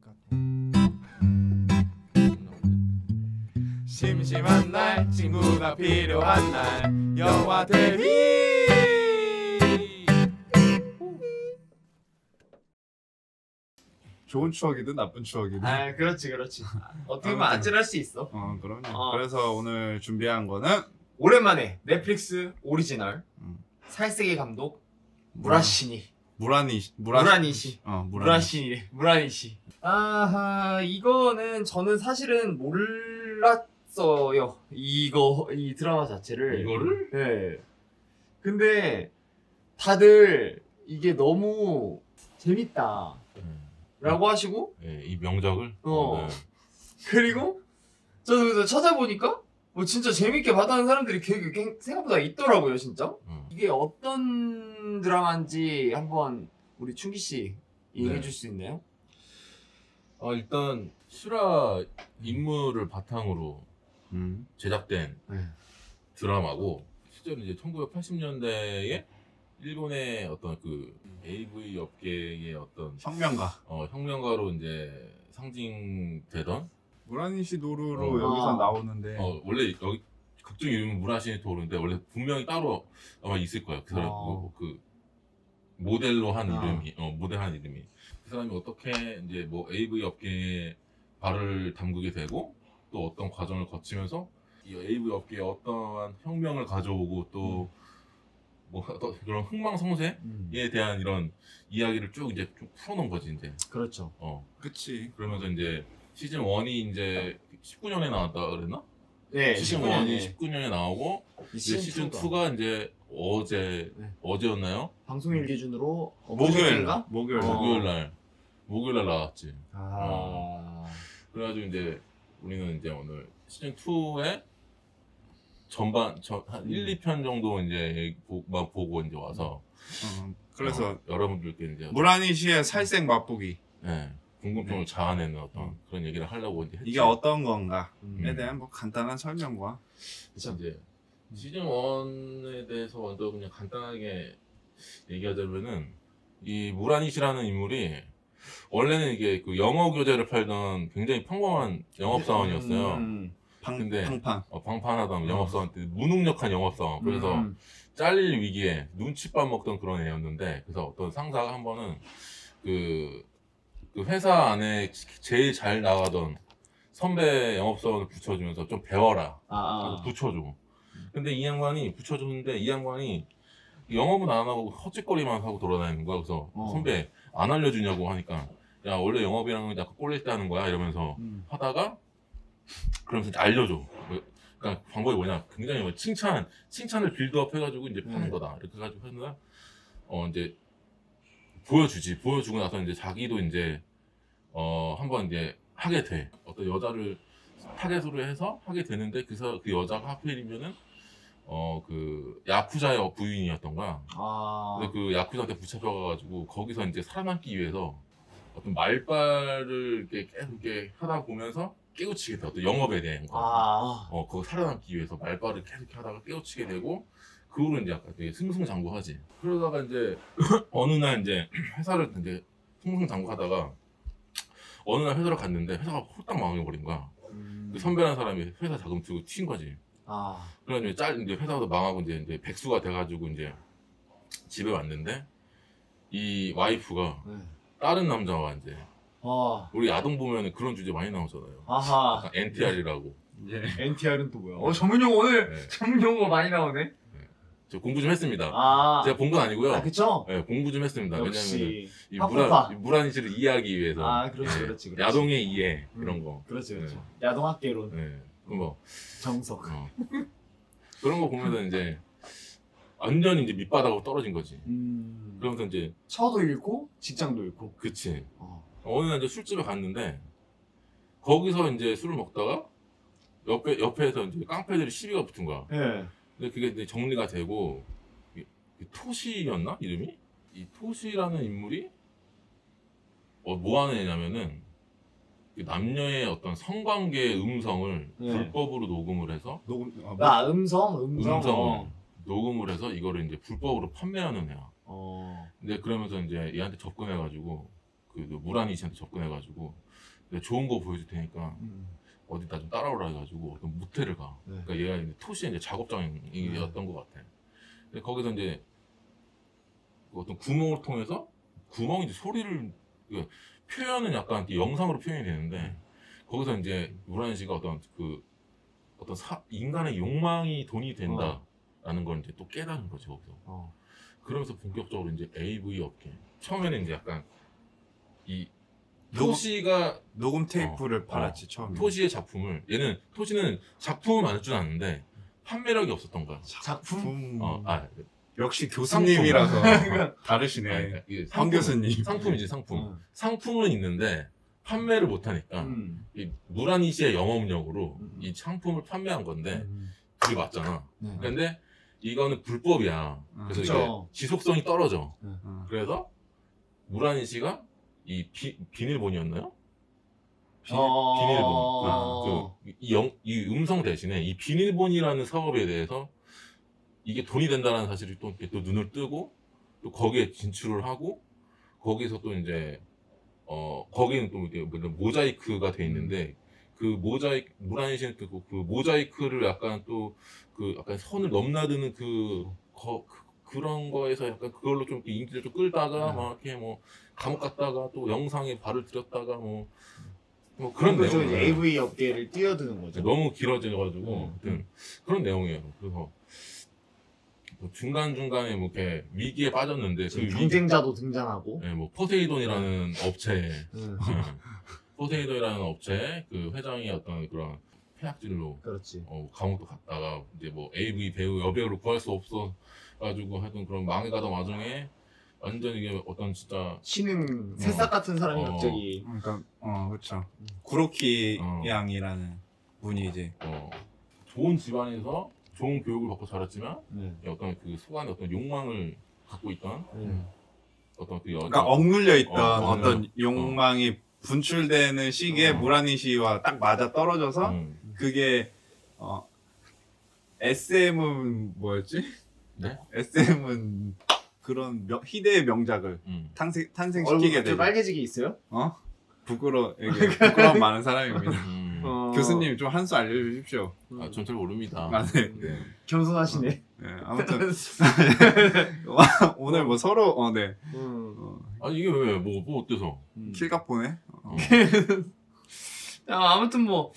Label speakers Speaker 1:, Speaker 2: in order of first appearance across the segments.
Speaker 1: 그러니까 심심한 날 친구가 필요한 날 영화 데뷔. 좋은 추억이든 나쁜 추억이든.
Speaker 2: 아 그렇지. 어떻게 보면 아찔할 수 있어.
Speaker 1: 그럼요. 그래서 오늘 준비한 거는
Speaker 2: 오랜만에 넷플릭스 오리지널 살색의 감독 무라시니. 무라니시. 무라니시. 아하, 이거는 저는 사실은 몰랐어요. 이 드라마 자체를.
Speaker 3: 이거를?
Speaker 2: 네. 근데 다들 이게 너무 재밌다. 라고 하시고
Speaker 3: 이 명작을.
Speaker 2: 네. 그리고 저도 그래서 찾아보니까 뭐 진짜 재밌게 봤다는 사람들이 생각보다 있더라고요, 진짜. 이게 어떤 드라마인지 한번 우리 춘기 씨 얘기해 줄 수 있나요?
Speaker 3: 일단 실화 인물을 바탕으로 제작된 드라마고, 실제로 이제 1980년대에 일본의 어떤 그 AV 업계의 어떤 혁명가로 이제 상징되던
Speaker 1: 무라니시 도루로
Speaker 3: 어.
Speaker 1: 여기서 나오는데
Speaker 3: 원래 여기 극중 이름은 무라시니 도루인데 원래 분명히 따로 아마 있을 거예요. 그 사람 그 모델로 한 이름이 모델한 이름이 그 사람이 어떻게 이제 뭐 AV 업계에 발을 담그게 되고 또 어떤 과정을 거치면서 이 AV 업계에 어떠한 혁명을 가져오고 또 뭐 어떤 그런 흥망성쇠에 대한 이런 이야기를 쭉 이제 좀 풀어놓은 거지 이제.
Speaker 2: 그렇죠.
Speaker 1: 그치.
Speaker 3: 그러면서 이제 시즌 1이 이제 19년에 나왔다 그랬나?
Speaker 2: 네,
Speaker 3: 시즌 1이 19년에 나오고 이제 시즌 2가 이제 어제였나요?
Speaker 2: 방송일 기준으로
Speaker 1: 목요일
Speaker 3: 목요일 날 나왔지.
Speaker 2: 아.
Speaker 3: 그래가지고 이제 우리는 이제 오늘 시즌 2의 전반 한 1, 2편 정도 이제 보고 이제 와서
Speaker 1: 그래서
Speaker 3: 여러분들께 이제
Speaker 1: 무라니시의 살색 맛보기
Speaker 3: 궁금증을 자아내는 어떤 그런 얘기를 하려고 이제 했지.
Speaker 1: 이게 어떤 건가에 대한 뭐 간단한 설명과
Speaker 3: 이제 시즌 1에 대해서 먼저 그냥 간단하게 얘기하자면은 이 무라니시라는 인물이 원래는 이게 그 영어 교재를 팔던 굉장히 평범한 영업사원이었어요. 근데 방판하던 영업사원, 무능력한 영업사원. 그래서 잘릴 위기에 눈칫밥 먹던 그런 애였는데, 그래서 어떤 상사가 한 번은 그 회사 안에 제일 잘 나가던 선배 영업사원을 붙여주면서 좀 배워라. 붙여줘. 근데 이 양반이 붙여줬는데 이 양반이 영업은 안 하고 헛짓거리만 하고 돌아다니는 거야. 그래서 선배 안 알려주냐고 하니까 야 원래 영업이라는 건 약간 꼴릴 때 하는 거야 이러면서 하다가 그러면서 알려줘. 그러니까 방법이 뭐냐? 굉장히 뭐 칭찬을 빌드업 해가지고 이제 파는 거다. 이렇게 해가지고 했나? 이제 보여주고 나서 이제 자기도 이제 한번 이제 하게 돼. 어떤 여자를 타겟으로 해서 하게 되는데 그 여자가 하필이면은 그 야쿠자의 부인이었던 거야. 근데 그 야쿠자한테 붙잡혀가지고 거기서 이제 살아남기 위해서 어떤 말발을 이렇게 계속 이렇게 하다 보면서 깨우치게 돼. 어떤 영업에 대한 거. 그거 살아남기 위해서 말발을 계속 하다가 깨우치게 되고, 그 후로 이제 약간 되게 승승장구하지. 그러다가 이제 어느 날 이제 회사를 이제 승승장구하다가 어느 날 회사를 갔는데 회사가 홀딱 망해버린 거야. 그 선배라는 사람이 회사 자금 들고 튄 거지. 그래가지고 이제 회사도 망하고 이제 백수가 돼가지고 이제 집에 왔는데 이 와이프가 다른 남자와 이제 우리 야동 보면 그런 주제 많이 나오잖아요. 약간 NTR이라고.
Speaker 2: NTR은 또 뭐야? 전문용어 오늘 전문용어 많이 나오네.
Speaker 3: 저 공부 좀 했습니다. 제가 본 건 아니고요.
Speaker 2: 그쵸?
Speaker 3: 네, 공부 좀 했습니다.
Speaker 2: 역시
Speaker 3: 왜냐면 이 무라니시를 이해하기 위해서.
Speaker 2: 그렇지.
Speaker 3: 야동의 이해 이런 거.
Speaker 2: 그렇지. 야동학개론.
Speaker 3: 뭐
Speaker 2: 정석.
Speaker 3: 그런 거 보면은 이제 완전히 이제 밑바닥으로 떨어진 거지. 그러면서 이제
Speaker 2: 처도 잃고 직장도 잃고.
Speaker 3: 그치. 어느 날 이제 술집에 갔는데 거기서 이제 술을 먹다가 옆에서 이제 깡패들이 시비가 붙은 거야. 근데 그게 이제 정리가 되고 토시였나 이름이? 이 토시라는 인물이 뭐 하는 애냐면은 남녀의 어떤 성관계의 음성을 불법으로 녹음을 해서 음성을 녹음을 해서 이거를 이제 불법으로 판매하는 애야. 근데 그러면서 이제 얘한테 접근해가지고 그 무란이 씨한테 접근해가지고 내가 좋은 거 보여줄 테니까 어디 나 좀 따라오라 해가지고 어떤 모텔을 가.
Speaker 2: 네.
Speaker 3: 그러니까 얘가 이제 토시의 이제 작업장이었던 것 같아. 근데 거기서 이제 어떤 구멍을 통해서 구멍이 이제 소리를 표현은 약간 영상으로 표현이 되는데 거기서 이제 무란 씨가 어떤 인간의 욕망이 돈이 된다라는 걸 이제 또 깨닫는 거지 거기서. 그러면서 본격적으로 이제 AV 업계 처음에는 이제 약간 이 토시가
Speaker 1: 녹음 테이프를 팔았지 처음에.
Speaker 3: 토시의 작품을 얘는 토시는 작품을 만들 줄 아는데 판매력이 없었던 거야.
Speaker 2: 작품?
Speaker 1: 역시 교수님이라서 다르시네. 황 교수님.
Speaker 3: 상품이지 상품. 상품은 있는데 판매를 못 하니까 이 무라니 씨의 영업력으로 이 상품을 판매한 건데 그게 맞잖아.
Speaker 2: 네.
Speaker 3: 근데 이거는 불법이야. 그래서
Speaker 2: 그쵸.
Speaker 3: 이게 지속성이 떨어져.
Speaker 1: 그래서
Speaker 3: 그래서 무라니 씨가 이 비닐본이었나요? 비닐본. 이 음성 대신에 이 비닐본이라는 사업에 대해서 이게 돈이 된다는 사실을 또 눈을 뜨고 또 거기에 진출을 하고 거기서 또 이제 거기는 또 이게 모자이크가 돼 있는데 그 무라니 씨는 그 모자이크를 약간 또 약간 선을 넘나드는 그런 거에서 약간 그걸로 좀 인기를 좀 끌다가 막 이렇게 뭐 감옥 갔다가 또 영상에 발을 들였다가 뭐 그런
Speaker 2: 거죠.
Speaker 3: 내용.
Speaker 2: AV 업계를 뛰어드는 거죠.
Speaker 3: 너무 길어져가지고 그런 내용이에요. 그래서 중간 중간에 뭐 이렇게 위기에 빠졌는데
Speaker 2: 경쟁자도 등장하고.
Speaker 3: 네, 뭐 포세이돈이라는 업체, 포세이돈이라는 업체 그 회장이 어떤 그런 폐악질로
Speaker 2: 그렇지.
Speaker 3: 감옥도 갔다가 이제 뭐 AV 배우 여배우를 구할 수 없어 가지고 하여튼 그런 망해가던 와중에 완전 이게 어떤 진짜
Speaker 2: 신흥 새싹 같은 사람이 갑자기.
Speaker 1: 그러니까 그렇죠. 구로키 양이라는 분이 이제
Speaker 3: 좋은 집안에서 좋은 교육을 받고 자랐지만
Speaker 2: 네.
Speaker 3: 어떤 그 속안에 어떤 욕망을 갖고 있던 어떤 그 여자.
Speaker 1: 그러니까 억눌려 있던
Speaker 3: 억눌려.
Speaker 1: 어떤 욕망이 분출되는 시기에 무라니 씨와 딱 맞아 떨어져서 그게 SM은 뭐였지?
Speaker 3: 네?
Speaker 1: SM은 그런 희대의 명작을
Speaker 2: 얼굴
Speaker 1: 탄생시키게
Speaker 2: 갑자기
Speaker 1: 되죠.
Speaker 2: 빨개지게 있어요?
Speaker 1: 부끄러운 많은 사람입니다.
Speaker 3: 음.
Speaker 1: 교수님 좀 한 수 알려주십시오.
Speaker 3: 전 잘 모릅니다.
Speaker 1: 네.
Speaker 3: 네.
Speaker 2: 겸손하시네.
Speaker 1: 네, 아무튼 오늘 뭐 서로 네.
Speaker 3: 아니 이게 왜 뭐 어때서?
Speaker 1: 킬각 보네.
Speaker 2: 아무튼 뭐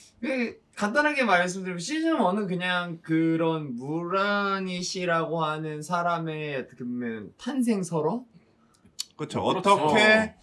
Speaker 2: 간단하게 말씀드리면 시즌 1은 그냥 그런 무라니 씨라고 하는 사람의 어떻게 보면 탄생설화?
Speaker 1: 그렇죠.
Speaker 3: 그렇죠.
Speaker 1: 어떻게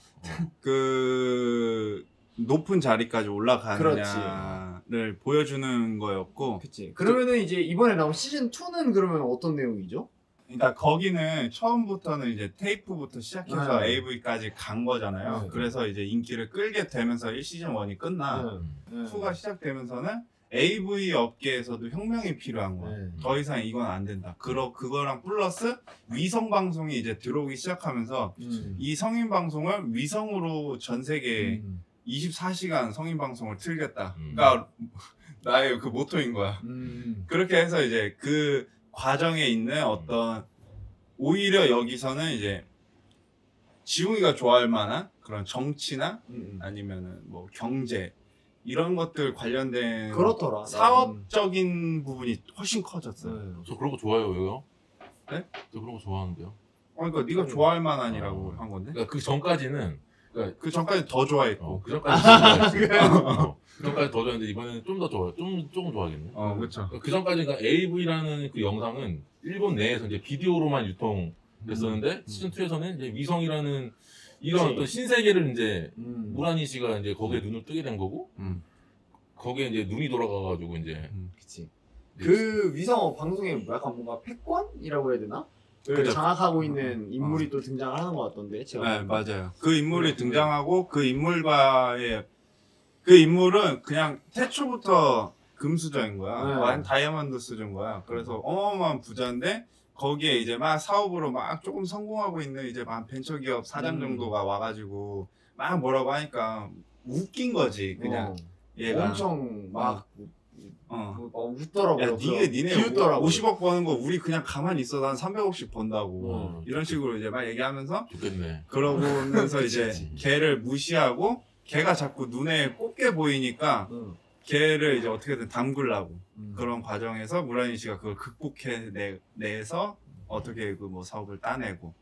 Speaker 1: 그 높은 자리까지 올라가느냐를 보여주는 거였고.
Speaker 2: 그치. 그러면은 이제 이번에 나온 시즌 2는 그러면 어떤 내용이죠?
Speaker 1: 그러니까 거기는 처음부터는 이제 테이프부터 시작해서
Speaker 2: 네.
Speaker 1: AV까지 간 거잖아요.
Speaker 2: 네.
Speaker 1: 그래서 이제 인기를 끌게 되면서 1시즌 1이 끝나 2가 시작되면서는 AV 업계에서도 혁명이 필요한 거야.
Speaker 2: 네.
Speaker 1: 더 이상 이건 안 된다. 그거랑 플러스 위성 방송이 이제 들어오기 시작하면서 이 성인 방송을 위성으로 전 세계에 24시간 성인 방송을 틀겠다. 그러니까 나의 그 모토인 거야. 그렇게 해서 이제 그 과정에 있는 어떤 오히려 여기서는 이제 지웅이가 좋아할 만한 그런 정치나 아니면은 뭐 경제 이런 것들 관련된
Speaker 2: 그렇더라.
Speaker 1: 사업적인 부분이 훨씬 커졌어요.
Speaker 3: 저 그런 거 좋아해요, 왜요?
Speaker 1: 네?
Speaker 3: 저 그런 거 좋아하는데요.
Speaker 1: 그러니까 네가 좋아할 만한이라고 한 건데.
Speaker 3: 그러니까 그 전까지는
Speaker 1: 그 전까지 더 좋아했고.
Speaker 3: 그 전까지 그 전까지 더 좋아했는데 이번에는 좀 더 좋아요. 조금 좋아하겠네.
Speaker 1: 그렇죠.
Speaker 3: 그 전까지 그러니까 AV라는 그 영상은 일본 내에서 이제 비디오로만 유통됐었는데 시즌 2에서는 이제 위성이라는 이런
Speaker 2: 그치.
Speaker 3: 어떤 신세계를 이제 무라니 씨가 이제 거기에 눈을 뜨게 된 거고 거기에 이제 눈이 돌아가가지고 이제
Speaker 2: 그치. 그 위성 방송에 약간 뭔가 패권이라고 해야 되나? 를
Speaker 1: 그죠.
Speaker 2: 장악하고 있는 인물이 또 등장을 하는 것 같던데 제가.
Speaker 1: 네, 맞아요. 그 인물이 등장하고 그 인물은 그냥 태초부터 금수저인 거야.
Speaker 2: 네.
Speaker 1: 완 다이아몬드 수준 거야. 그래서 어마어마한 부자인데 거기에 이제 막 사업으로 막 조금 성공하고 있는 이제 막 벤처기업 사장 정도가 와가지고 막 뭐라고 하니까 웃긴 거지 그냥 얘가.
Speaker 2: 엄청 막 웃더라고요.
Speaker 1: 야, 니네
Speaker 2: 비웃더라고요.
Speaker 1: 50억 버는 거 우리 그냥 가만히 있어도 한 300억씩 번다고. 이런 식으로 이제 막 얘기하면서
Speaker 3: 좋겠네.
Speaker 1: 그러고면서 이제
Speaker 2: 그치.
Speaker 1: 걔를 무시하고 걔가 자꾸 눈에 곱게 보이니까 걔를 이제 어떻게든 담그려고 그런 과정에서 무라니 씨가 그걸 극복해내서 어떻게 그 뭐 사업을 따내고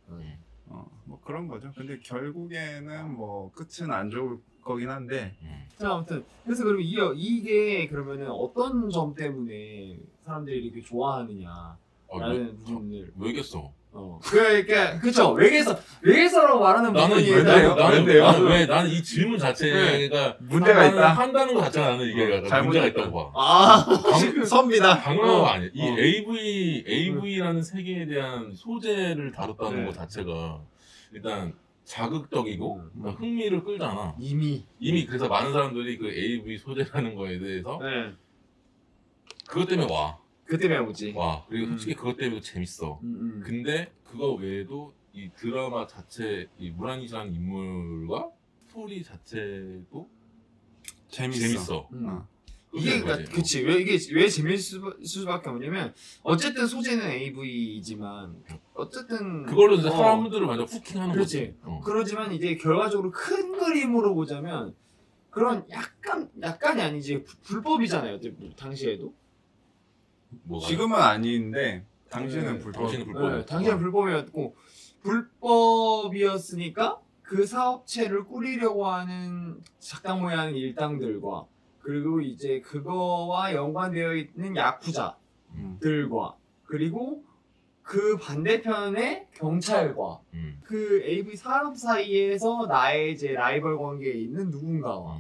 Speaker 1: 뭐 그런 거죠. 근데 결국에는 뭐 끝은 안 좋을 거긴 한데
Speaker 2: 자, 아무튼 그래서 그리고 이게 그러면은 어떤 점 때문에 사람들이 이렇게 좋아하느냐라는 부분을
Speaker 3: 왜겠어?
Speaker 2: 그러니까 그쵸 외계서라고 말하는 부분이
Speaker 3: 나는 이 질문 자체가
Speaker 1: 문제가 있다.
Speaker 3: 한다는 것 자체가 나는 이게 문제가 있다고 봐.
Speaker 1: 선비다.
Speaker 3: 당연한 거 아니야. 이 AV라는 세계에 대한 소재를 다뤘다는 것 자체가 일단 자극적이고 흥미를 끌잖아.
Speaker 2: 이미
Speaker 3: 그래서 많은 사람들이 그 AV 소재라는 거에 대해서 그것 때문에 와.
Speaker 2: 그 때문에 오지.
Speaker 3: 그리고 솔직히 그것 때문에 재밌어. 근데 그거 외에도 이 드라마 자체, 이 무라니시라는 인물과 스토리 자체도 재밌어.
Speaker 2: 이게 그러니까 그치 왜 재밌을 수밖에 없냐면 어쨌든 소재는 AV이지만 어쨌든
Speaker 3: 그걸로 이제 사람들을 완전 후킹하는
Speaker 2: 그렇지.
Speaker 3: 거지.
Speaker 2: 그러지만 이제 결과적으로 큰 그림으로 보자면 그런 약간이 아니지 불법이잖아요. 당시에도.
Speaker 1: 지금은 아닌데 당신은 불법.
Speaker 2: 당시는 불법이었고 불법이었으니까 그 사업체를 꾸리려고 하는 작당 모양 일당들과 그리고 이제 그거와 연관되어 있는 야쿠자들과 그리고 그 반대편의 경찰과 그 AV 산업 사이에서 나의 이제 라이벌 관계에 있는 누군가와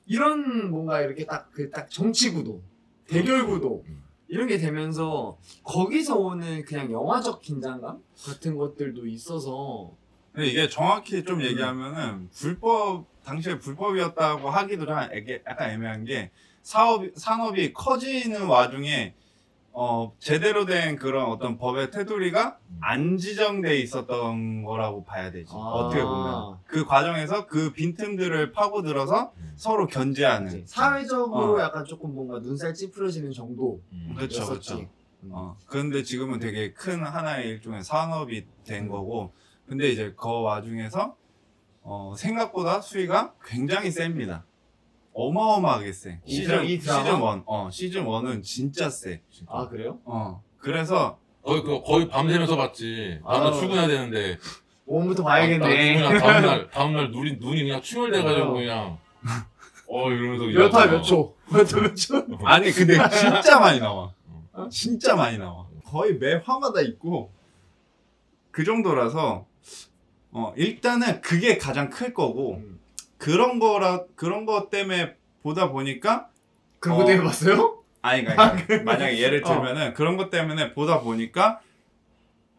Speaker 2: 이런 뭔가 이렇게 딱 정치 구도, 대결 구도 이런 게 되면서 거기서 오는 그냥 영화적 긴장감 같은 것들도 있어서
Speaker 1: 근데 이게 정확히 좀 얘기하면은 당시에 불법이었다고 하기도 약간 애매한 게 산업이 커지는 와중에 제대로 된 그런 어떤 법의 테두리가 안 지정돼 있었던 거라고 봐야 되지. 어떻게 보면 그 과정에서 그 빈틈들을 파고들어서 서로 견제하는
Speaker 2: 사회적으로 약간 조금 뭔가 눈살 찌푸려지는 정도.
Speaker 1: 그렇죠. 그런데 지금은 되게 큰 하나의 일종의 산업이 된 거고, 근데 이제 그 와중에서 생각보다 수위가 굉장히 셉니다. 어마어마하게 세. 시즌 1. 시즌 1은 진짜 세.
Speaker 2: 아, 그래요?
Speaker 1: 그래서
Speaker 3: 거의 밤새면서 봤지. 나도 출근해야 되는데.
Speaker 2: 오늘부터 봐야겠네.
Speaker 3: 그냥 다음날 눈이 그냥 충혈돼가지고 그냥 이러면서
Speaker 2: 몇 화 몇 초? 몇 초?
Speaker 1: 아니 근데 진짜 많이 나와. 진짜 많이 나와. 거의 매 화마다 있고 그 정도라서 일단은 그게 가장 클 거고 그런 거 때문에 보다 보니까
Speaker 2: 그런 거 때문에 봤어요?
Speaker 1: 아니 그러니까 만약에 예를 들면은 그런 것 때문에 보다 보니까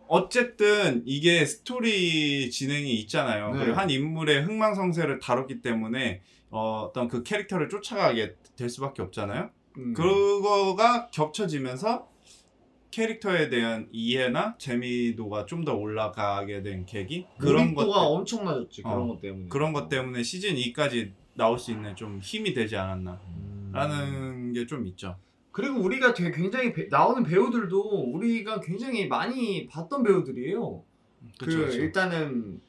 Speaker 1: 어쨌든 이게 스토리 진행이 있잖아요. 그리고 한 인물의 흥망성쇠를 다뤘기 때문에 어떤 그 캐릭터를 쫓아가게 될 수밖에 없잖아요. 그거가 겹쳐지면서 캐릭터에 대한 이해나 재미도가 좀 더 올라가게 된 계기? 그런
Speaker 2: 것도가 엄청나졌지.
Speaker 1: 그런 것 때문에 시즌 2까지 나올 수 있는 좀 힘이 되지 않았나 라는 게 좀 있죠.
Speaker 2: 그리고 우리가 되게 굉장히 나오는 배우들도 우리가 굉장히 많이 봤던 배우들이에요. 그쵸. 일단은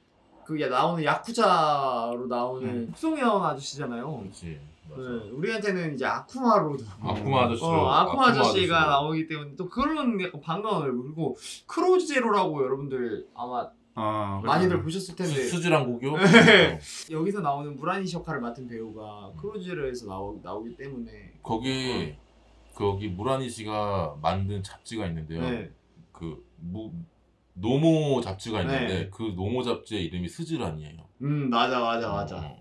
Speaker 2: 나오는 야쿠자로 나오는 국송현 아저씨잖아요.
Speaker 3: 그렇지.
Speaker 2: 우리한테는 이제 아쿠마 아저씨가 나오기 때문에 또 그런 약간 반가움을 그리고 크로즈제로라고 여러분들 아마 많이들 보셨을 텐데
Speaker 3: 수지랑 고교
Speaker 2: 여기서 나오는 무라니시 역할을 맡은 배우가 크로즈제로에서 나오기 때문에
Speaker 3: 거기 무라니시가 만든 잡지가 있는데요. 노모 잡지가 있는데 그 노모 잡지의 이름이 스즈란이에요.
Speaker 2: 맞아.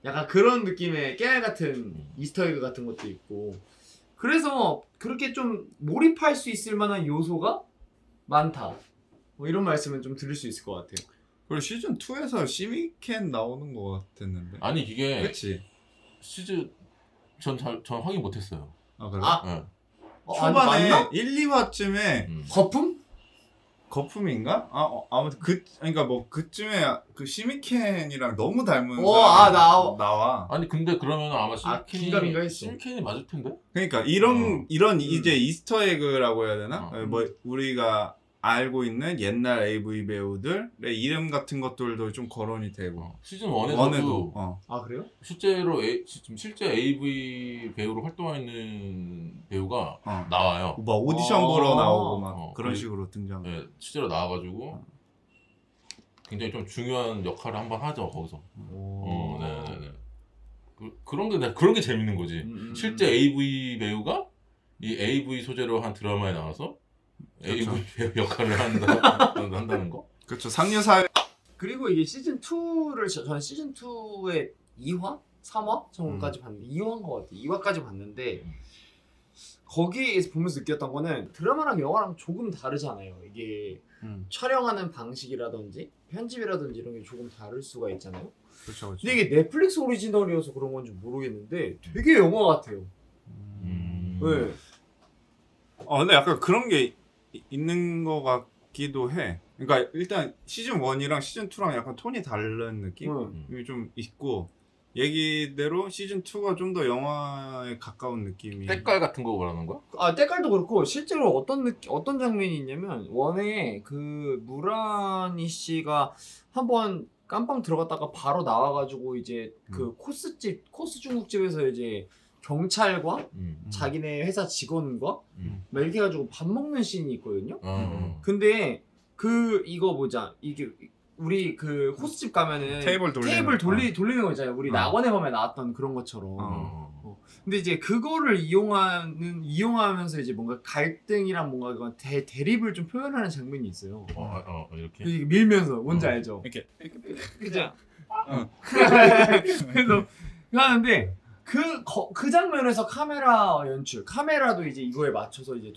Speaker 2: 약간 그런 느낌의 깨알 같은 이스터에그 같은 것도 있고 그래서 그렇게 좀 몰입할 수 있을 만한 요소가 많다. 뭐 이런 말씀은 좀 들을 수 있을 것 같아요.
Speaker 1: 그리고 시즌 2에서 시미켄 나오는 것 같았는데.
Speaker 3: 아니 이게
Speaker 1: 그렇지.
Speaker 3: 시즌 전 확인 못했어요.
Speaker 1: 그래?
Speaker 3: 네.
Speaker 1: 초반에 1, 2화쯤에
Speaker 2: 거품?
Speaker 1: 거품인가? 아무튼 그러니까 뭐 그쯤에 그 시미켄이랑 너무 닮은
Speaker 2: 아,
Speaker 1: 사람이 나와.
Speaker 3: 아니 근데 그러면 아마
Speaker 2: 긴가민가 했어.
Speaker 3: 실켄이 맞을 텐데?
Speaker 1: 그러니까 이런 이제 이스터 에그라고 해야 되나? 뭐 우리가 알고 있는 옛날 AV 배우들의 이름 같은 것들도 좀 거론이 되고.
Speaker 3: 시즌 1에서도
Speaker 2: 아 그래요?
Speaker 3: 실제로 지금 실제 AV 배우로 활동하고 있는 배우가 나와요.
Speaker 1: 뭐 오디션 보러 나오고 막 그런
Speaker 3: 그리고-
Speaker 1: 식으로 등장.
Speaker 3: 네, 실제로 나와가지고 굉장히 좀 중요한 역할을 한번 하죠 거기서. 네네네. 그런 게 재밌는 거지. 실제 AV 배우가 이 AV 소재로 한 드라마에 나와서 AV 배우 역할을 한다는 거?
Speaker 1: 그렇죠. 상류사회.
Speaker 2: 그리고 이게 시즌 2를 저는 시즌 2의 2화, 3화 정도까지 봤는데 2화인 것 같아. 2화까지 봤는데 거기에서 보면서 느꼈던 거는 드라마랑 영화랑 조금 다르잖아요. 이게 촬영하는 방식이라든지 편집이라든지 이런 게 조금 다를 수가 있잖아요.
Speaker 1: 그렇죠.
Speaker 2: 근데 이게 넷플릭스 오리지널이어서 그런 건지 모르겠는데 되게 영화 같아요. 네.
Speaker 1: 근데 약간 그런 게 있는 것 같기도 해. 그러니까 일단 시즌 1이랑 시즌 2랑 약간 톤이 다른 느낌이 좀 있고 얘기대로 시즌 2가 좀 더 영화에 가까운 느낌이.
Speaker 3: 때깔 같은 거 말하는 거야?
Speaker 2: 아 때깔도 그렇고 실제로 어떤 장면이 있냐면 원에 그 무라니 씨가 한번 깜빵 들어갔다가 바로 나와가지고 이제 그 코스 중국집에서 이제 경찰과 자기네 회사 직원과 막 이렇게 해가지고 밥 먹는 씬이 있거든요. 근데 이거 보자. 이게 우리 그 호스집 가면은
Speaker 1: 테이블
Speaker 2: 돌리는 거 있잖아요. 우리 낙원에 보면 나왔던 그런 것처럼. 근데 이제 그거를 이용하면서 이제 뭔가 갈등이랑 뭔가 대립을 좀 표현하는 장면이 있어요.
Speaker 3: 이렇게?
Speaker 2: 이게 밀면서 뭔지 알죠?
Speaker 1: 이렇게.
Speaker 2: 그죠? 그래서 하는데 그 장면에서 카메라 연출, 카메라도 이제 이거에 맞춰서 이제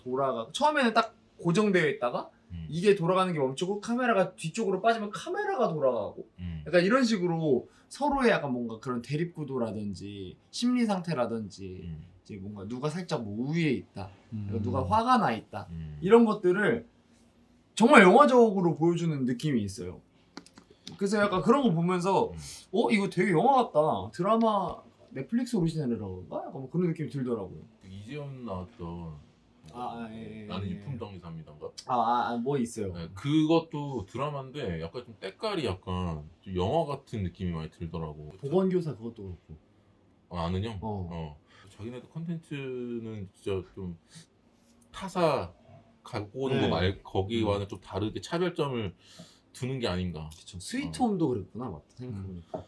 Speaker 2: 처음에는 딱 고정되어 있다가 이게 돌아가는 게 멈추고 카메라가 뒤쪽으로 빠지면 카메라가 돌아가고 약간 이런 식으로 서로의 약간 뭔가 그런 대립 구도라든지 심리 상태라든지 이제 뭔가 누가 살짝 뭐 우위에 있다, 누가 화가 나 있다 이런 것들을 정말 영화적으로 보여주는 느낌이 있어요. 그래서 약간 그런 거 보면서 이거 되게 영화 같다. 드라마 넷플릭스 오리지널이라고 그런가? 약간 뭐 그런 느낌이 들더라고요.
Speaker 3: 이재현 나왔던
Speaker 2: 예.
Speaker 3: 나는 유품정리사입니다인가?
Speaker 2: 뭐 있어요.
Speaker 3: 네, 그것도 드라마인데 약간 좀 때깔이 약간 좀 영화 같은 느낌이 많이 들더라고.
Speaker 2: 보건교사 그것도 그렇고.
Speaker 3: 아는 형? 자기네들 컨텐츠는 진짜 좀 타사 갖고 오는 거 거기와는 좀 다르게 차별점을 두는 게 아닌가.
Speaker 2: 그쵸. 스위트홈도 그랬구나, 맞다 생각해보니까.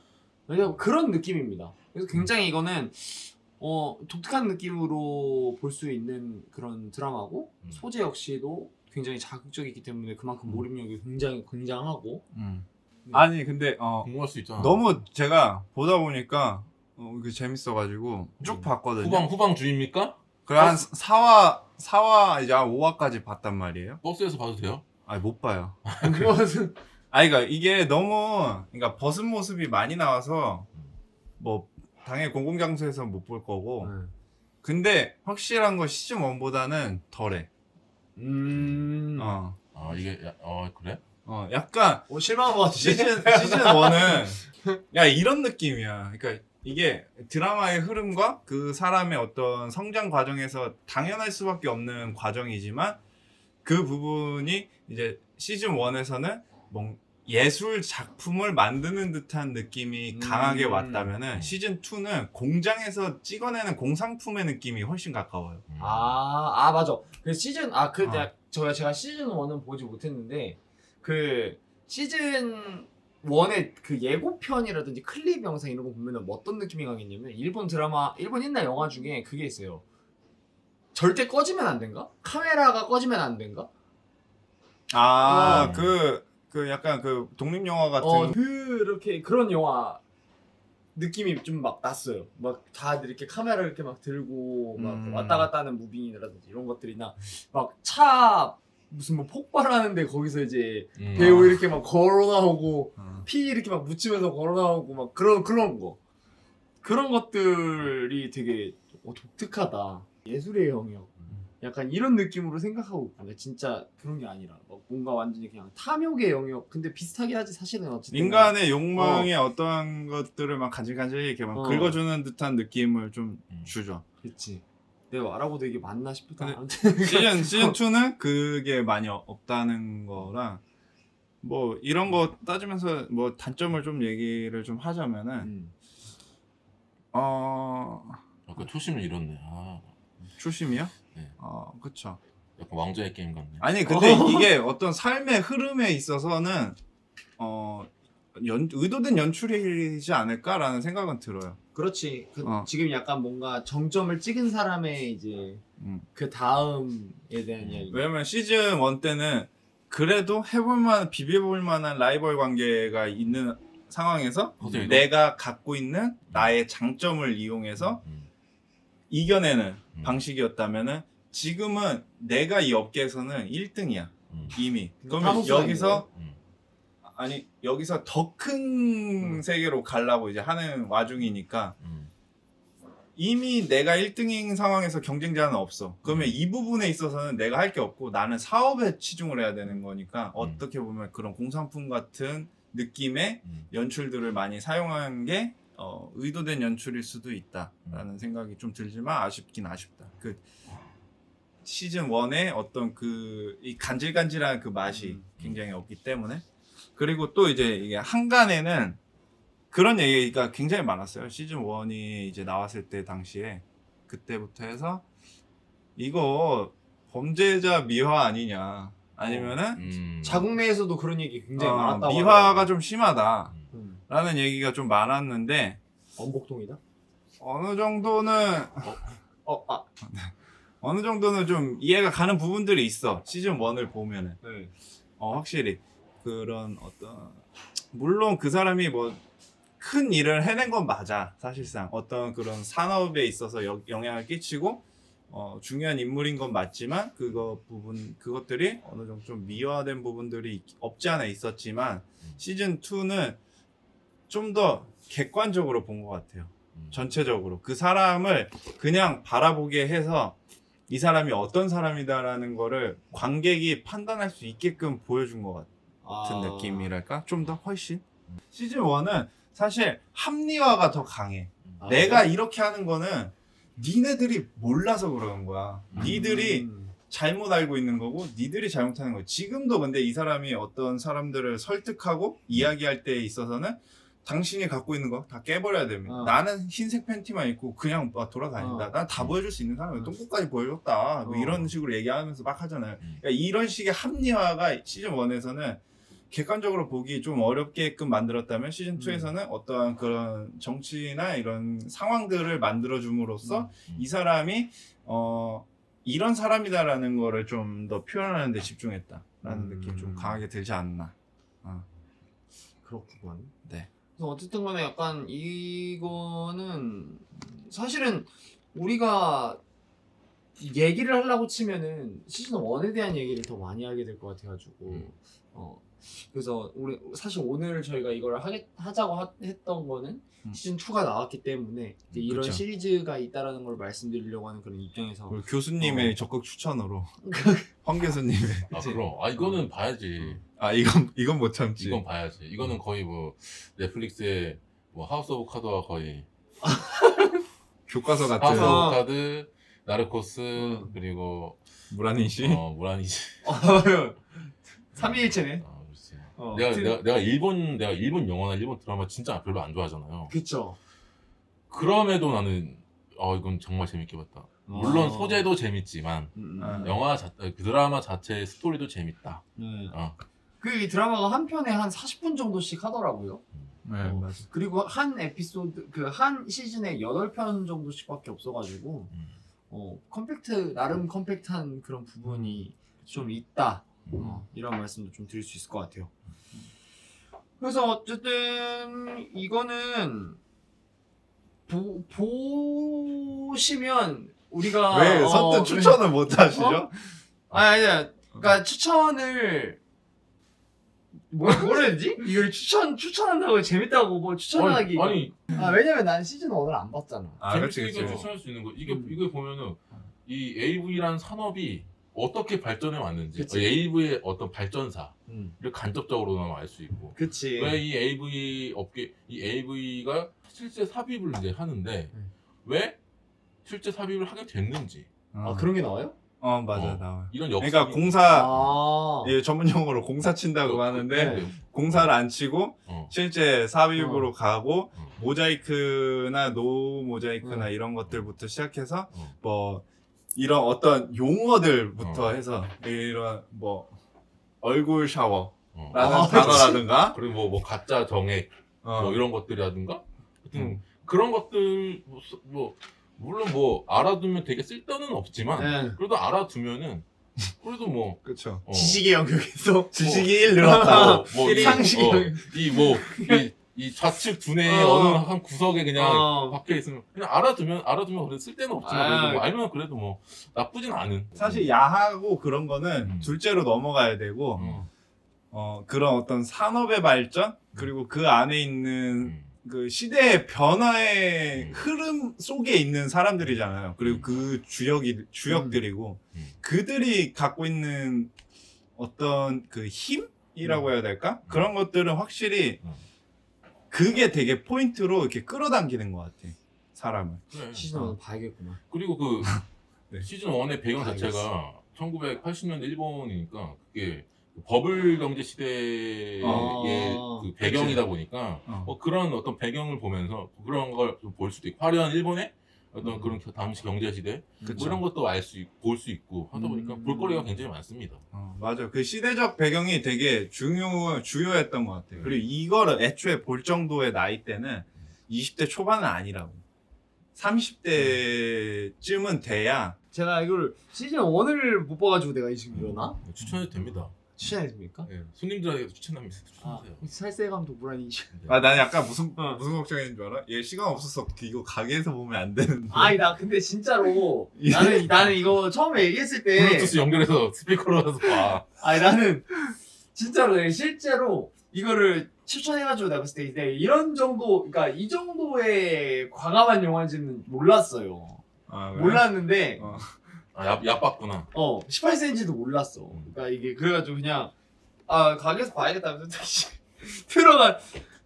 Speaker 2: 왜냐면 그런 느낌입니다. 그래서 굉장히 이거는 독특한 느낌으로 볼 수 있는 그런 드라마고 소재 역시도 굉장히 자극적이기 때문에 그만큼 몰입력이 굉장히 굉장하고.
Speaker 1: 아니 근데
Speaker 3: 궁금할 수 있잖아.
Speaker 1: 너무 제가 보다 보니까 그 재밌어가지고 쭉 봤거든요.
Speaker 3: 후방주의입니까?
Speaker 1: 그래 한 4화 이제 한 5화까지 봤단 말이에요.
Speaker 3: 버스에서 봐도 돼요?
Speaker 1: 아니 못 봐요. 그러니까 이게 너무 그러니까 벗은 모습이 많이 나와서 뭐 당연히 공공장소에서 못 볼 거고. 근데 확실한 건 시즌 1보다는 덜해.
Speaker 3: 이게 그래?
Speaker 1: 약간
Speaker 2: 실망한 것 같아.
Speaker 1: 시즌 1은 야 이런 느낌이야. 그러니까 이게 드라마의 흐름과 그 사람의 어떤 성장 과정에서 당연할 수밖에 없는 과정이지만 그 부분이 이제 시즌 1에서는 예술 작품을 만드는 듯한 느낌이 강하게 왔다면은 시즌 2는 공장에서 찍어내는 공상품의 느낌이 훨씬 가까워요.
Speaker 2: 맞아. 그 시즌 제가 시즌 1은 보지 못했는데 그 시즌 1의 그 예고편이라든지 클립 영상 이런 거 보면은 어떤 느낌이 강했냐면 일본 옛날 영화 중에 그게 있어요. 절대 꺼지면 안 된가? 카메라가 꺼지면 안 된가?
Speaker 1: 그 약간 그 독립 영화 같은
Speaker 2: 그렇게 그런 영화 느낌이 좀 막 났어요. 막 다들 이렇게 카메라 이렇게 막 들고 막 왔다 갔다 하는 무빙이라든지 이런 것들이나 막 차 무슨 뭐 폭발하는데 거기서 이제 배우 이렇게 막 걸어 나오고 피 이렇게 막 묻히면서 걸어 나오고 막 그런 거 그런 것들이 되게 독특하다. 예술의 영역. 약간 이런 느낌으로 생각하고 있고 진짜 그런 게 아니라 막 뭔가 완전히 그냥 탐욕의 영역. 근데 비슷하긴 하지 사실은 어쨌든
Speaker 1: 인간의 욕망의 어떠한 것들을 막 간질간질 이렇게 막 긁어주는 듯한 느낌을 좀 주죠.
Speaker 2: 그치. 내가 말하고도 이게 맞나 싶다.
Speaker 1: 근데
Speaker 2: 아무튼
Speaker 1: 시즌 2는 그게 많이 없다는 거랑 뭐 이런 거 따지면서 뭐 단점을 좀 얘기를 좀 하자면은
Speaker 3: 약간 초심을 잃었네. 아,
Speaker 1: 초심이요?
Speaker 3: 네.
Speaker 1: 그쵸.
Speaker 3: 약간 왕좌의 게임 같네.
Speaker 1: 아니 근데 이게 어떤 삶의 흐름에 있어서는 의도된 연출이지 않을까라는 생각은 들어요.
Speaker 2: 그렇지. 지금 약간 뭔가 정점을 찍은 사람의 이제 그 다음에 대한 이야기.
Speaker 1: 왜냐면 시즌 1 때는 그래도 해볼만 비벼볼 만한 라이벌 관계가 있는 상황에서 내가 갖고 있는 나의 장점을 이용해서 이겨내는 방식이었다면은 지금은 내가 이 업계에서는 1등이야 이미. 그러면 여기서 더 큰 세계로 가려고 이제 하는 와중이니까 이미 내가 1등인 상황에서 경쟁자는 없어. 그러면 이 부분에 있어서는 내가 할 게 없고 나는 사업에 치중을 해야 되는 거니까 어떻게 보면 그런 공산품 같은 느낌의 연출들을 많이 사용한 게 의도된 연출일 수도 있다라는 생각이 좀 들지만 아쉽긴 아쉽다. 그 시즌 1의 어떤 이 간질간질한 그 맛이 굉장히 없기 때문에. 그리고 또 이제 이게 한간에는 그런 얘기가 굉장히 많았어요. 시즌 1이 이제 나왔을 때 당시에 그때부터 해서 이거 범죄자 미화 아니냐 아니면은
Speaker 2: 자국 내에서도 그런 얘기 굉장히 많았다고
Speaker 1: 미화가 좀 심하다 라는 얘기가 좀 많았는데
Speaker 2: 엄복동이다?
Speaker 1: 어느 정도는 어느 정도는 좀 이해가 가는 부분들이 있어. 시즌 1을 보면은 확실히 그런 어떤 물론 그 사람이 뭐 큰 일을 해낸 건 맞아. 사실상 어떤 그런 산업에 있어서 영향을 끼치고 중요한 인물인 건 맞지만 그것들이 어느 정도 좀 미화된 부분들이 없지 않아 있었지만 시즌 2는 좀 더 객관적으로 본 것 같아요. 전체적으로 그 사람을 그냥 바라보게 해서 이 사람이 어떤 사람이다라는 거를 관객이 판단할 수 있게끔 보여준 것 같은 느낌이랄까? 좀 더 훨씬 시즌 1은 사실 합리화가 더 강해. 내가 이렇게 하는 거는 니네들이 몰라서 그러는 거야. 니들이 잘못 알고 있는 거고 니들이 잘못하는 거야. 지금도 근데 이 사람이 어떤 사람들을 설득하고 이야기할 때 있어서는 당신이 갖고 있는 거 다 깨버려야 됩니다. 나는 흰색 팬티만 입고 그냥 돌아다닌다. 난 다 보여줄 수 있는 사람이 똥꼬까지 보여줬다. 뭐 이런 식으로 얘기하면서 막 하잖아요. 그러니까 이런 식의 합리화가 시즌 1에서는 객관적으로 보기 좀 어렵게끔 만들었다면 시즌 2에서는 어떠한 그런 정치나 이런 상황들을 만들어줌으로써 이 사람이 이런 사람이다라는 거를 좀 더 표현하는 데 집중했다라는 느낌이 좀 강하게 들지 않나.
Speaker 2: 그렇구만.
Speaker 1: 네.
Speaker 2: 그래서 어쨌든 간에 약간 이거는 사실은 우리가 얘기를 하려고 치면은 시즌 1에 대한 얘기를 더 많이 하게 될 것 같아가지고 그래서 우리 사실 오늘 저희가 이걸 하자고 했던 거는 시즌 2가 나왔기 때문에 이런
Speaker 1: 그쵸.
Speaker 2: 시리즈가 있다라는 걸 말씀드리려고 하는 그런 입장에서
Speaker 1: 교수님의 적극 추천으로 황 교수님의
Speaker 3: 그럼 이거는 봐야지.
Speaker 1: 이건 못 참지.
Speaker 3: 이건 봐야지. 이거는 거의 뭐 넷플릭스의 뭐 하우스 오브 카드와 거의
Speaker 1: 교과서
Speaker 3: 하우스
Speaker 1: 같은
Speaker 3: 오브 카드, 나르코스 그리고
Speaker 1: 무라니시.
Speaker 3: 무라니시.
Speaker 2: 3위일체네.
Speaker 3: 그렇지. 내가 일본 영화나 일본 드라마 진짜 별로 안 좋아하잖아요.
Speaker 2: 그쵸.
Speaker 3: 그럼에도 나는 이건 정말 재밌게 봤다. 물론 소재도 재밌지만 그 드라마 자체의 스토리도 재밌다.
Speaker 2: 이 드라마가 한 편에 한 40분 정도씩 하더라고요.
Speaker 1: 네, 맞아.
Speaker 2: 그리고 한 에피소드 한 시즌에 8편 정도씩밖에 없어가지고 나름 컴팩트한 그런 부분이 좀 있다. 이런 말씀도 좀 드릴 수 있을 것 같아요. 그래서 어쨌든 이거는 보시면 우리가
Speaker 1: 왜 선뜻 추천을 못 하시죠?
Speaker 2: 그러니까 추천을 뭐라 해야 되지? 이걸 추천한다고 재밌다고 뭐 추천하기
Speaker 3: 아니
Speaker 2: 왜냐면 난 시즌 1을 안 봤잖아.
Speaker 1: 그렇지.
Speaker 3: 재밌으니까 추천할 수 있는 거. 이게 보면은 이 AV라는 산업이 어떻게 발전해 왔는지,
Speaker 2: 그치.
Speaker 3: AV의 어떤 발전사를 간접적으로나마 알 수 있고,
Speaker 2: 그치.
Speaker 3: 왜 이 AV 업계, 이 AV가 실제 삽입을 이제 하는데, 왜 실제 삽입을 하게 됐는지,
Speaker 2: 아 그런 게 나와요?
Speaker 1: 맞아 나와.
Speaker 3: 이런 역사.
Speaker 1: 그러니까 공사
Speaker 2: 아.
Speaker 1: 예, 전문 용어로 공사 친다고 하는데
Speaker 2: 네.
Speaker 1: 공사를 안 치고 실제 삽입으로 가고
Speaker 3: 어.
Speaker 1: 모자이크나 노 모자이크나 이런 것들부터 시작해서
Speaker 3: 어.
Speaker 1: 뭐 이런 어떤 용어들부터 해서 이런 뭐 얼굴 샤워라는
Speaker 3: 어.
Speaker 1: 단어라든가
Speaker 3: 그리고 뭐 가짜 정액, 뭐 이런 것들이라든가, 하여튼 그런 것들, 뭐 물론 뭐 알아두면 되게 쓸데는 없지만,
Speaker 2: 네.
Speaker 3: 그래도 알아두면은 그래도 뭐
Speaker 1: 그렇죠.
Speaker 2: 지식의 영역에서
Speaker 1: 지식이 1 늘었다.
Speaker 2: 상식의
Speaker 3: 이 좌측 두뇌의
Speaker 2: 어.
Speaker 3: 어느 한 구석에 그냥
Speaker 2: 어.
Speaker 3: 박혀 있으면 그냥 알아두면 그래도 쓸데는 없지만 그래도 뭐 알면 그래도 뭐 나쁘진 않은.
Speaker 1: 사실 야하고 그런 거는
Speaker 3: 음.
Speaker 1: 둘째로 넘어가야 되고
Speaker 3: 음.
Speaker 1: 그런 어떤 산업의 발전 그리고 그 안에 있는 그 시대의 변화의 흐름 속에 있는 사람들이잖아요. 그리고 그 주역들이고 그들이 갖고 있는 어떤 그 힘이라고 해야 될까? 그런 것들은 확실히 그게 되게 포인트로 이렇게 끌어당기는 것 같아. 사람을.
Speaker 3: 그래.
Speaker 2: 시즌 1 봐야겠구만.
Speaker 3: 그리고 그
Speaker 1: 네.
Speaker 3: 시즌 1의 배경
Speaker 2: 알겠어.
Speaker 3: 자체가 1980년대 일본이니까 그게 버블 경제 시대의 그 배경이다 보니까 그런 어떤 배경을 보면서 그런 걸 좀 볼 수도 있고 화려한 일본의 어떤 그런 당시 경제 시대 뭐 이런 것도 볼 수 있고 하다 보니까 볼거리가 굉장히 많습니다.
Speaker 1: 맞아. 그 시대적 배경이 되게 주요했던 것 같아요. 그리고 이거를 애초에 볼 정도의 나이 때는 20대 초반은 아니라고. 30대쯤은 돼야
Speaker 2: 제가 이걸 시즌 1을 못 봐가지고 내가 지금 이러나?
Speaker 3: 추천해도 됩니다.
Speaker 2: 추천해줍니까?
Speaker 3: 네, 손님들에게 추천합니다.
Speaker 2: 아,
Speaker 3: 추천하세요.
Speaker 2: 살세감도 무란히.
Speaker 1: 난 약간 무슨 걱정인 줄 알아? 얘 시간 없어서 이거 가게에서 보면 안 되는데.
Speaker 2: 아니 나 근데 진짜로 나는 이거 처음에 얘기했을 때
Speaker 3: 블루투스 연결해서 스피커로 해서 봐.
Speaker 2: 아니 나는 진짜로 내가 실제로 이거를 추천해가지고 내가 봤을 때 이런 정도 그러니까 이 정도의 과감한 영화인지는 몰랐어요.
Speaker 1: 아, 그래?
Speaker 2: 몰랐는데
Speaker 3: 얕봤구나.
Speaker 2: 18cm도 몰랐어. 그러니까 이게 그래가지고 그냥 가게에서 봐야겠다 하면서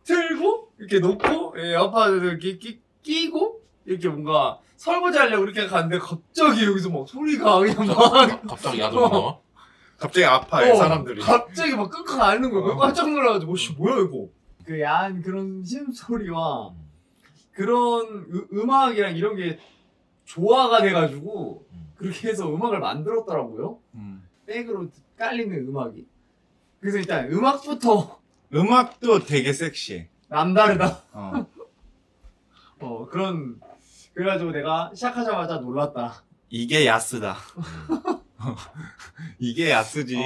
Speaker 2: 틀고 이렇게 놓고 에어팟을 이렇게 끼고 이렇게 뭔가 설거지 하려고 이렇게 갔는데 갑자기 여기서 막 소리가 그냥 막
Speaker 3: 갑자기 야동 나와?
Speaker 1: 갑자기 아파해 사람들이.
Speaker 2: 갑자기 막 끙끙 앓는 거야. 깜짝 놀라가지고 뭐야 이거. 그 야한 그런 신음소리와 그런 음악이랑 이런 게 조화가 돼가지고 그렇게 해서 음악을 만들었더라고요. 백으로 깔리는 음악이. 그래서 일단 음악부터
Speaker 1: 음악도 되게 섹시해.
Speaker 2: 남다르다.
Speaker 1: 어.
Speaker 2: 그래가지고 내가 시작하자마자 놀랐다.
Speaker 1: 이게 야스다. 이게 야스지.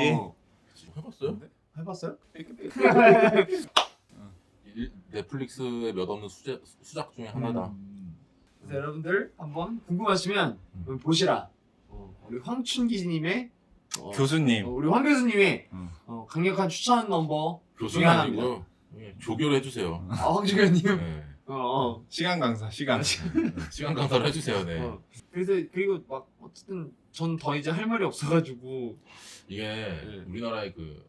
Speaker 3: 해봤어요?
Speaker 2: 해봤어요?
Speaker 3: 넷플릭스에 몇 없는 수작 중에 하나다.
Speaker 2: 그래서 여러분들 한번 궁금하시면 보시라. 우리 황춘기님의
Speaker 1: 교수님.
Speaker 2: 우리 황 교수님의 강력한 추천 넘버
Speaker 3: 교수는 아니고요. 조교를 해주세요.
Speaker 2: 황준현님.
Speaker 3: 네.
Speaker 1: 시간 강사, 시간.
Speaker 3: 시간 강사를 해주세요. 네.
Speaker 2: 그래서 그리고 막 어쨌든 전 더 이제 할 말이 없어가지고
Speaker 3: 이게 우리나라의 그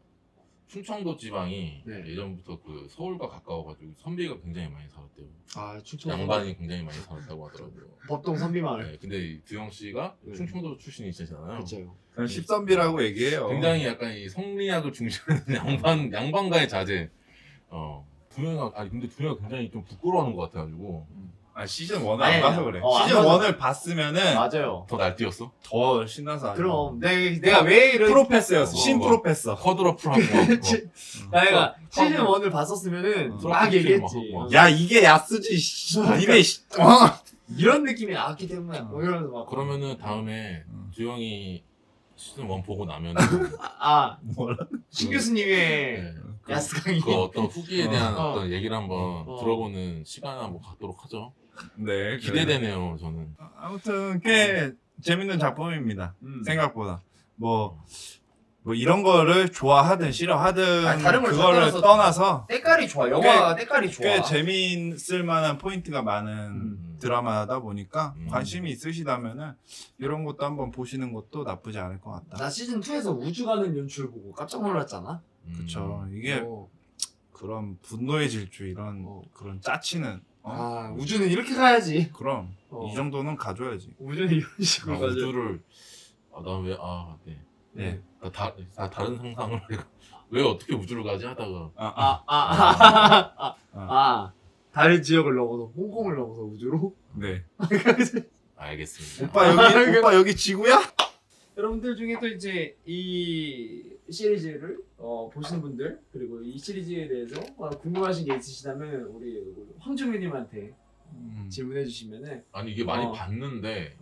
Speaker 3: 충청도 지방이
Speaker 2: 네.
Speaker 3: 예전부터 그 서울과 가까워가지고 선비가 굉장히 많이 살았대요.
Speaker 2: 충청도
Speaker 3: 양반이 굉장히 많이 살았다고 하더라고요.
Speaker 2: 법동 선비마을.
Speaker 3: 네, 근데 이 두영 씨가 충청도 출신이시잖아요.
Speaker 2: 그렇죠.
Speaker 1: 저는 십선비라고 얘기해요.
Speaker 3: 굉장히 약간 이 성리학을 중시하는 양반가의 자제. 두영이가 근데 두영이가 굉장히 좀 부끄러워하는 것 같아가지고
Speaker 1: 시즌 1을
Speaker 2: 아니,
Speaker 1: 안 봐서 그래.
Speaker 2: 안
Speaker 1: 시즌
Speaker 2: 봐서.
Speaker 1: 1을 봤으면은
Speaker 2: 맞아요.
Speaker 3: 더 날뛰었어.
Speaker 1: 더 신나서 하죠.
Speaker 2: 그럼 내가 왜 이런
Speaker 1: 프로페서였어. 신
Speaker 3: 뭐.
Speaker 1: 프로페서.
Speaker 3: 컷드러프라고
Speaker 2: 내가 시즌 1을 봤었으면은 막 얘기했지.
Speaker 1: 야 이게 야스지. 니네
Speaker 2: 이런 느낌이 나왔기 때문에 뭐 이러면서 막
Speaker 3: 그러면은 다음에 두영이 시즌 1 보고 나면은
Speaker 1: 뭐라?
Speaker 2: 신 교수님의
Speaker 3: 네,
Speaker 2: 야스 강의.
Speaker 3: 그 어떤 후기에 대한
Speaker 2: 어.
Speaker 3: 어떤 얘기를 한번 들어보는 시간을 한번 갖도록 하죠.
Speaker 1: 네.
Speaker 3: 기대되네요, 저는.
Speaker 1: 아무튼 꽤 재밌는 작품입니다.
Speaker 2: 음.
Speaker 1: 생각보다 뭐 이런 거를 좋아하든 싫어하든
Speaker 2: 아니, 다른 걸
Speaker 1: 그거를
Speaker 2: 떠나서
Speaker 1: 떠나서
Speaker 2: 때깔이 좋아. 영화 때깔이 좋아.
Speaker 1: 꽤 재미있을 만한 포인트가 많은
Speaker 3: 음.
Speaker 1: 드라마다 보니까
Speaker 3: 음.
Speaker 1: 관심이 있으시다면은 이런 것도 한번 보시는 것도 나쁘지 않을 것 같다.
Speaker 2: 나 시즌 2에서 우주 가는 연출 보고 깜짝 놀랐잖아.
Speaker 1: 그쵸. 이게
Speaker 2: 어.
Speaker 1: 그런 분노의 질주 이런 그런 짜치는
Speaker 2: 아 우주는 이렇게 가야지.
Speaker 1: 그럼 이 정도는 가져야지.
Speaker 2: 우주는 이런 식으로 가야지.
Speaker 3: 우주를 네.
Speaker 1: 네.
Speaker 3: 다른 상상을 왜 어떻게 우주를 가지 하다가
Speaker 2: 다른 지역을 넘어서 홍콩을 넘어서 우주로.
Speaker 1: 네.
Speaker 3: 알겠습니다.
Speaker 1: 오빠 여기 지구야?
Speaker 2: 여러분들 중에 또 이제 이 시리즈를 보시는 분들 그리고 이 시리즈에 대해서 궁금하신 게 있으시다면 우리 황중현님한테 질문해 주시면은
Speaker 3: 아니 이게 많이 봤는데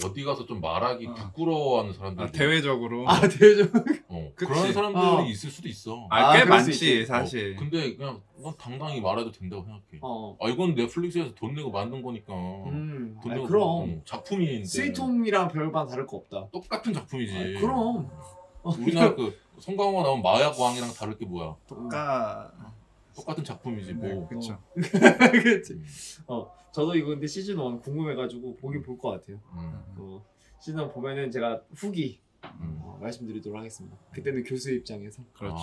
Speaker 3: 어디 가서 좀 말하기 부끄러워하는 사람들
Speaker 1: 대외적으로
Speaker 2: 대죠.
Speaker 1: 그치.
Speaker 3: 그런 사람들이 있을 수도 있어.
Speaker 1: 꽤
Speaker 2: 그럴 수
Speaker 1: 많지
Speaker 2: 있지.
Speaker 1: 사실.
Speaker 3: 근데 그냥 넌 당당히 말해도 된다고 생각해. 이건 넷플릭스에서 돈 내고 만든 거니까. 돈 내고
Speaker 2: 그럼
Speaker 3: 작품인데.
Speaker 2: 스위트홈이랑 별반 다를 거 없다.
Speaker 3: 똑같은 작품이지.
Speaker 2: 그럼
Speaker 3: 우리나라 그 송강호가 나온 마약왕이랑 다를 게 뭐야? 똑같은 작품이지 뭐.
Speaker 1: 네, 그쵸.
Speaker 2: 그렇지. 저도 이거 근데 시즌 1 궁금해가지고 보긴 볼 것 같아요. 시즌 1 보면은 제가 후기 말씀드리도록 하겠습니다. 그때는 교수의 입장에서.
Speaker 1: 그렇지.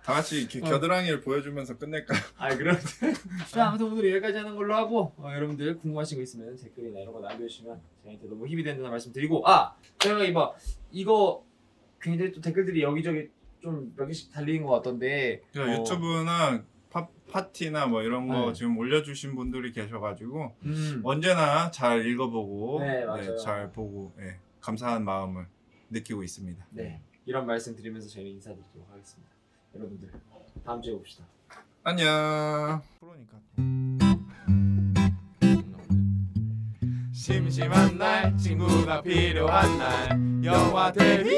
Speaker 2: 다
Speaker 1: 같이 겨드랑이를 보여주면서 끝낼까?
Speaker 2: 그럼. 자, 아무튼 오늘 여기까지 하는 걸로 하고 여러분들 궁금하신 거 있으면 댓글이나 이런 거 남겨주시면 저희한테 너무 힘이 된다는 말씀드리고 제가 이거 굉장히 또 댓글들이 여기저기 좀 몇 개씩 달리는 것 같던데
Speaker 1: 유튜브나 파티나 뭐 이런 거 지금 올려주신 분들이 계셔가지고 언제나 잘 읽어보고 잘 보고 감사한 마음을 느끼고 있습니다.
Speaker 2: 네, 이런 말씀 드리면서 저희는 인사드리도록 하겠습니다. 여러분들 다음 주에 봅시다.
Speaker 1: 안녕. 프로니까. 심심한 날 친구가 필요한 날 영화 대비